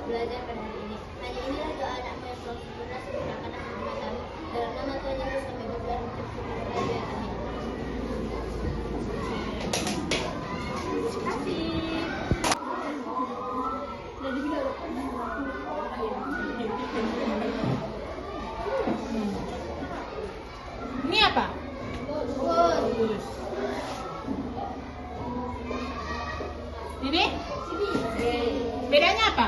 belajar pada hari ini. Hanya inilah doa anakmu yang telah sempurna sempurnakan akan matamu. Dalam nama Tuhan Yesus kami berdoa dan bersyukur. Amin. Terima kasih. Ini apa? Bagus. Ini? Bedanya apa?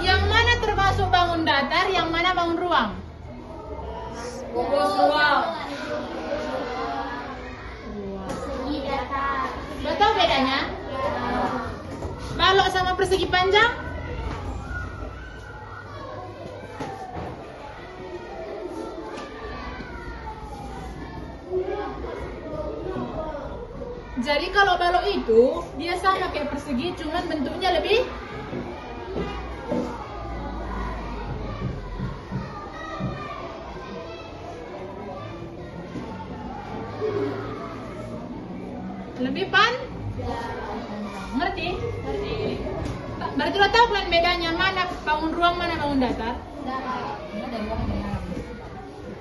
Yang mana termasuk bangun datar, yang mana bangun ruang? Bagus ruang. Persegi datar. Udah tahu bedanya? Balok sama persegi panjang? Jadi kalau balok itu dia sama kayak persegi, cuman bentuknya lebih ngerti? Ngerti. Berarti lo tahu kan bedanya mana bangun ruang mana bangun datar?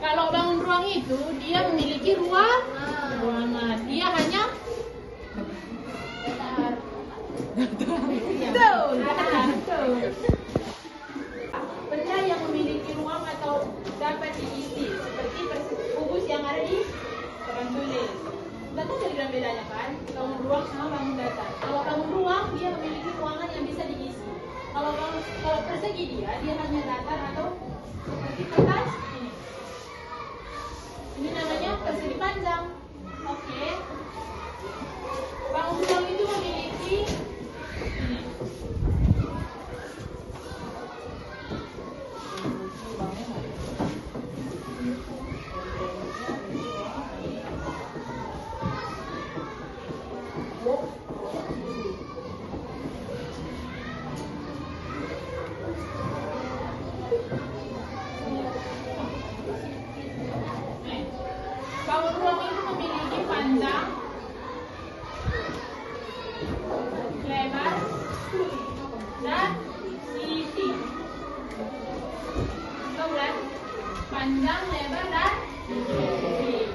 Kalau bangun ruang itu dia memiliki ruangan, dia hanya betul. Benda yang memiliki ruang atau dapat diisi seperti kubus yang ada di papan tulis. Kita tahu jadi bedanya kan? Bangun ruang sama bangun datar. Kalau bangun ruang dia memiliki ruangan yang bisa diisi. Kalau persegi dia hanya datar atau seperti kertas ini. Ini namanya persegi panjang. Oke. Bangun ruang itu memiliki ini. Bangun ruang itu memiliki panjang, lebar, dan sisi. Tahu kan? Panjang, lebar, dan sisi.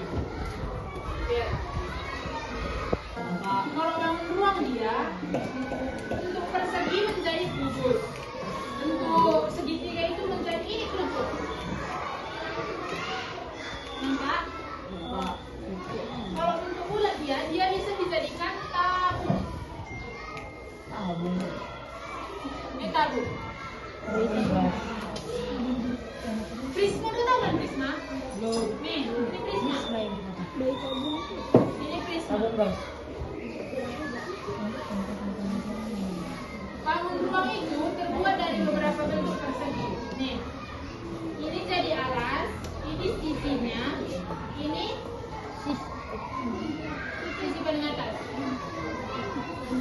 Kalau bangun ruang dia, untuk persegi menjadi kubus, untuk segitiga itu menjadi ini kelompok. Nampak? Kalau untuk bulat dia bisa dijadikan tabung. Ini tabung. Prisma itu tahu kan prisma? Nih, ini prisma. Ini prisma. Bangun ruang itu terbuat dari beberapa bentuk persegi. Nih, ini jadi alas, ini sisinya, ini sisi paling atas.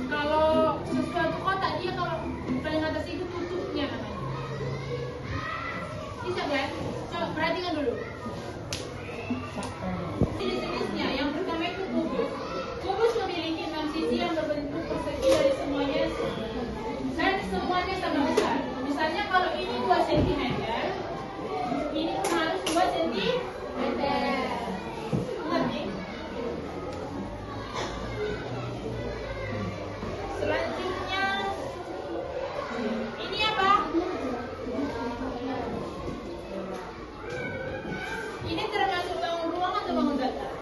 Kalau sesuatu kotak dia kalau paling atas itu tutupnya namanya. Bisa kan? Coba perhatikan dulu. Jenis-jenisnya yang pertama itu kubus. Kubus memiliki 6 sisi yang berbentuk persegi dari semuanya dan semuanya sama besar. Misalnya kalau ini 2 cm, ini harus 2 cm. Ngerti? Selanjutnya ini apa? Ini termasuk bangun ruang atau bangun datar?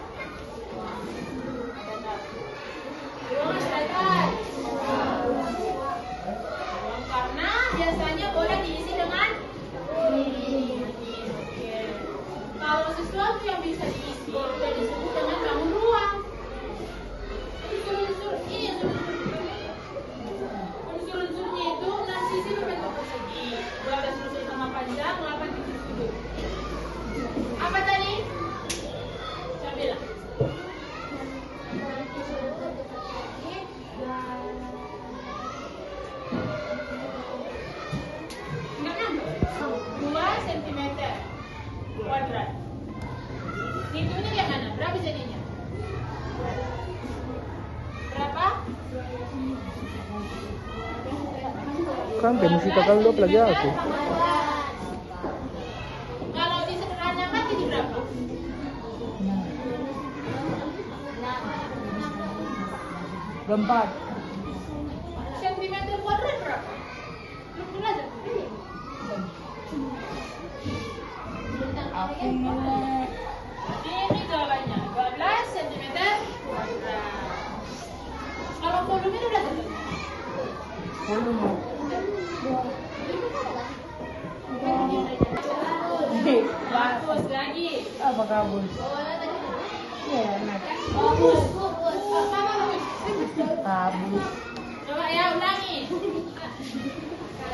Ruangan datar. Karena biasanya boleh diisi dengan kalau sesuatu yang bisa diisi sudah disebut dengan bangun ruang. Ini unsur-unsurnya itu 6 sisi berbentuk persegi, 12 unsur sama panjang, 8 titik sudut. Apa tadi? Saya bilang. Enggak nambah. 2 cm kuadrat. Ini Kan pemusika kali 2 pelajari aku. Kalau disederhanakan jadi berapa? Berempat. Sentimeter kuadrat berapa? Belum belajar. Aku Ini jawabannya 12 cm kuadrat. Kalau volumenya udah tentu. volume. Bagus lagi. Apa kabus? Iya, enak. Bagus. Kabus. Coba ya ulangi.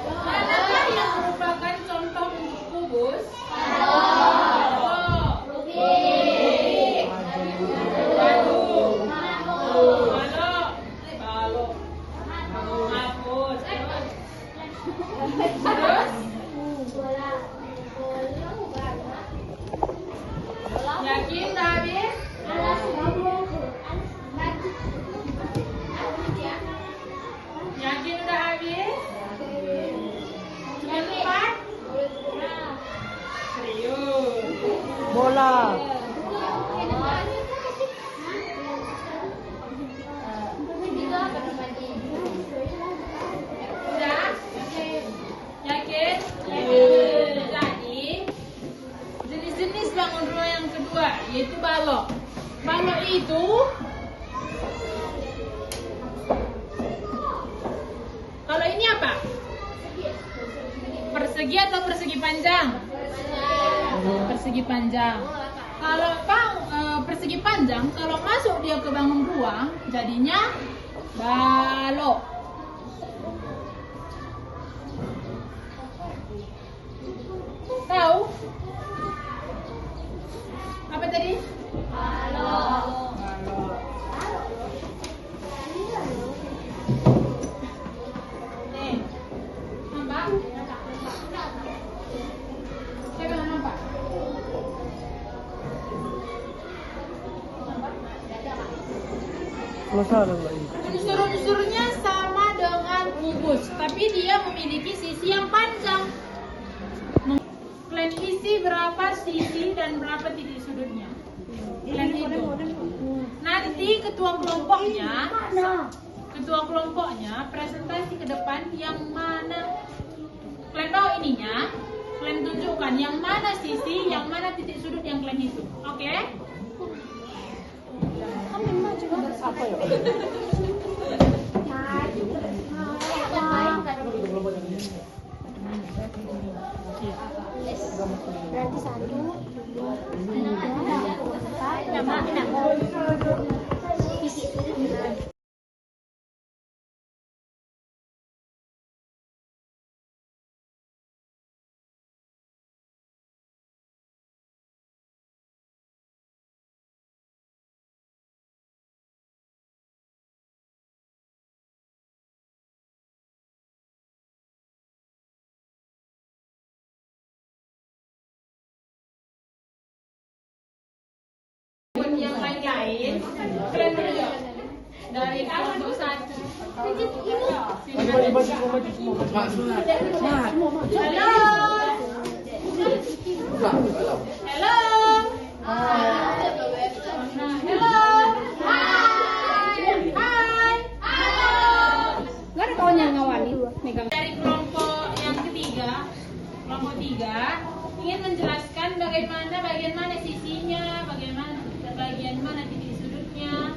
Manakah yang merupakan contoh bentuk kubus? Yakin udah habis? Yakin udah habis? Cuma 4? Serius. Bola. Udah? Yakin? Jadi jenis-jenis bangun rumah yang kedua yaitu balok. Balok itu kalau ini apa? Persegi atau persegi panjang? Persegi panjang. Kalau persegi panjang, kalau masuk dia ke bangun ruang, jadinya balok. Tahu? Apa tadi? Balok. Nih, nampak? Saya bilang nampak. Selesai lagi. Unsur-unsurnya sama dengan kubus, tapi dia memiliki sisi yang panjang. Kalian isi berapa sisi dan berapa titik sudutnya. Kalian hitung. Nanti ketua kelompoknya presentasi ke depan yang mana. Kalian bawa ininya, kalian tunjukkan yang mana sisi, yang mana titik sudut yang kalian hitung. Oke? Apa ya? Berarti 1, 2, 3, 4, 6. Yang lain-lain, kalian berdua dari 1 ke 1. Halo. Halo. Halo. Hai. Gak ada kawan yang ngawani megang. Dari kelompok yang ketiga, kelompok 3 ingin menjelaskan bagaimana bagian mana sisinya, bagaimana bagian mana titik sudutnya.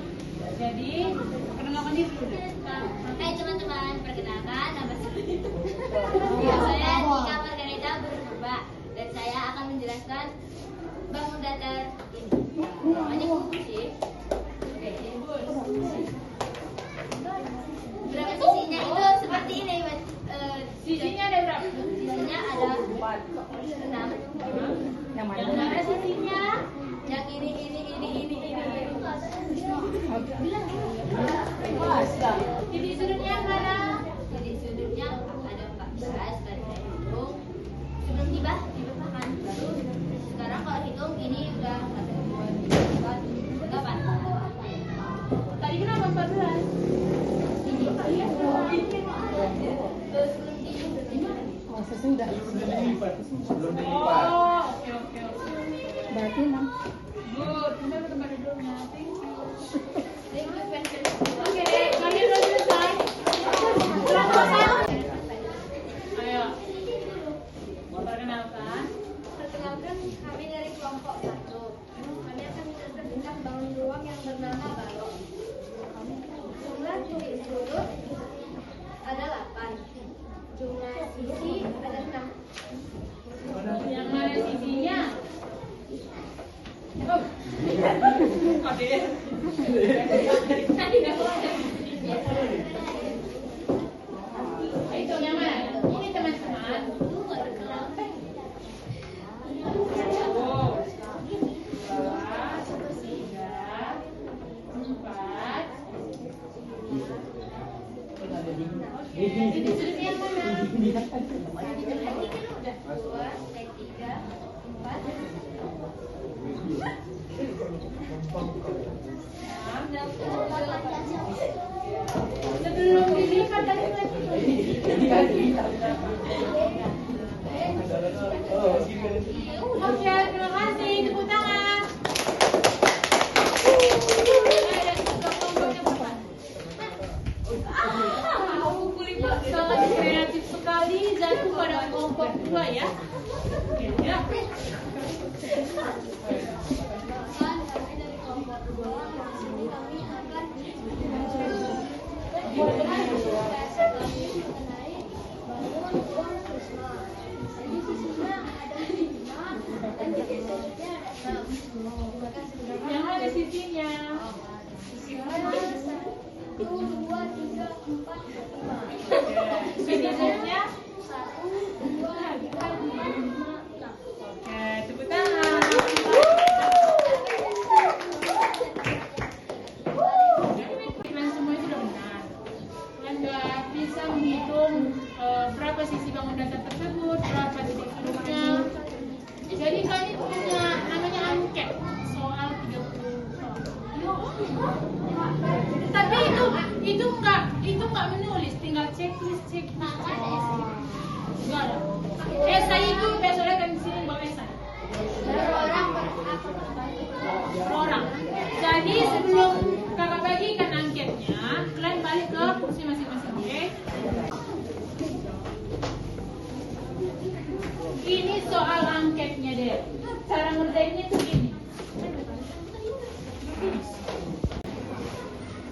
Jadi, perkenalkan diri dulu. Hai teman-teman, perkenalkan nama saya Tika Margareta Berpurba dan saya akan menjelaskan bangun datar ini. Namanya kubus sih. Oke, kubus. Berapa sisinya itu seperti ini, Mas. Sisinya ada berapa? Sisinya ada 6. Yang Yang mana sisinya? Yang ini. Titik sudutnya yang mana? Jadi sudutnya ada 14 tadi saya hitung. Sebelum dibahkan baru sekarang kalau hitung ini udah 1, 2, 3, 4. Tadi kenapa 14? Ini sebelum Oh, sesudah. Belum dilipat. Oh, oke. Berarti 6. Good. Kita ke tempat duduknya. Thank you. Thank you, Pen. Oke, kalian udah selesai? Ayo. Perkenalkan. Perkenalkan, kami dari kelompok 1. Kami akan menjelaskan tentang bangun ruang yang bernama balok. Jumlah titik sudut ada 8. Jumlah sisi ada 6. Yang mana sisinya? Oh. Oke. Itu yang mana? Ini teman-teman. Wow. 2, 3, 4. Titik sudut yang mana? 2, 3, 4. Sebelum dilipat lagi. Oke, terima kasih. Tepuk tangan. Buku lipat sangat kreatif sekali, jatuh pada kelompok 2 ya. Ya. Kami dari kelompok 2. Di sini kami akan mengenai bangun ruang prisma. Jadi sisinya ada 5 dan titik sudutnya ada 6. Terima kasih. Yang mana sisinya? Sisinya 1, 2, 3, 4, 5. Sisinya? 1, 2, 3, 4, 5, 6. Oke, tepuk tangan. Kalian semua sudah benar. Kalian sudah bisa menghitung berapa sisi bangun datar tersebut, berapa titik sudutnya. Jadi kalian punya namanya angket soal 30 soal. Tapi itu enggak menulis, tinggal checklist. Enggak ada. Esai itu besoknya kan di sini bawa esai. Per orang. Jadi sebelum kakak bagikan angketnya, kalian balik ke kursi masing-masing, oke? Ini soal angketnya deh. Cara ngerjainnya tuh gini.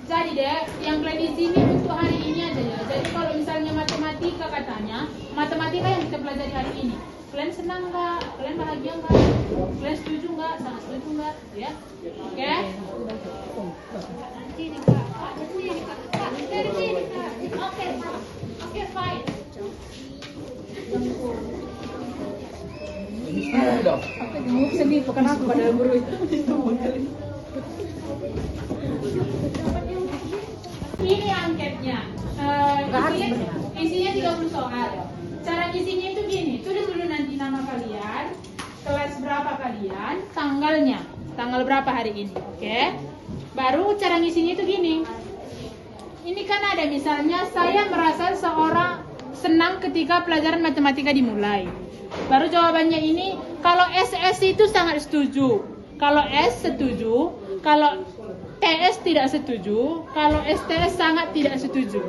Jadi deh, yang kalian di sini untuk hari ini aja ya. Jadi kalau misalnya matematika katanya, matematika yang kita pelajari hari ini, kalian senang nggak? Kalian bahagia nggak? Kalian setuju nggak? Sangat setuju nggak? Ya, oke? Oke, fine. Dong. Kamu sedih bukan aku pada guru itu. Ini angketnya. Isinya 30 soal. Cara isinya itu gini, tulis dulu nanti nama kalian, kelas berapa kalian, tanggalnya, tanggal berapa hari ini, oke? Baru cara ngisinya itu gini. Ini kan ada misalnya saya merasa seorang senang ketika pelajaran matematika dimulai. Baru jawabannya ini, kalau SS itu sangat setuju, kalau S setuju, kalau TS tidak setuju, kalau STS sangat tidak setuju.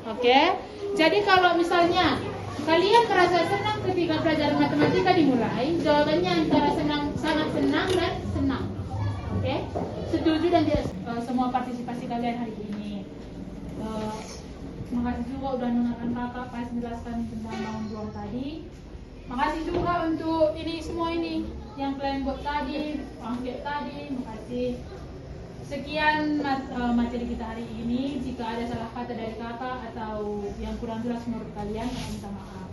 Oke? Jadi kalau misalnya kalian merasa senang ketika pelajaran matematika dimulai, jawabannya antara senang, sangat senang dan senang. Oke? Setuju dan tidak semua partisipasi kalian hari ini. Makasih juga udah dengarkan kakak pas menjelaskan tentang bangun ruang tadi. Makasih juga untuk ini semua ini yang kalian buat tadi, angket tadi. Makasih. Sekian materi kita hari ini. Jika ada salah kata dari kakak atau yang kurang jelas menurut kalian, saya minta maaf.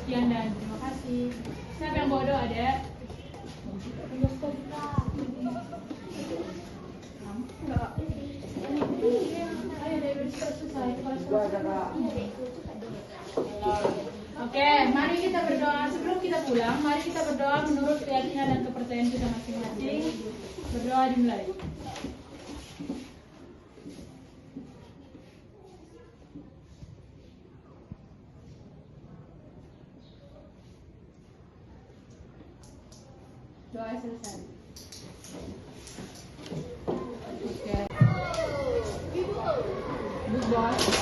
Sekian dan terima kasih. Siapa yang bodoh ada? Oke, mari kita berdoa. Sebelum kita pulang, mari kita berdoa menurut keyakinan dan kepercayaan kita masing-masing. Berdoa dimulai. Doa selesai. Good boy.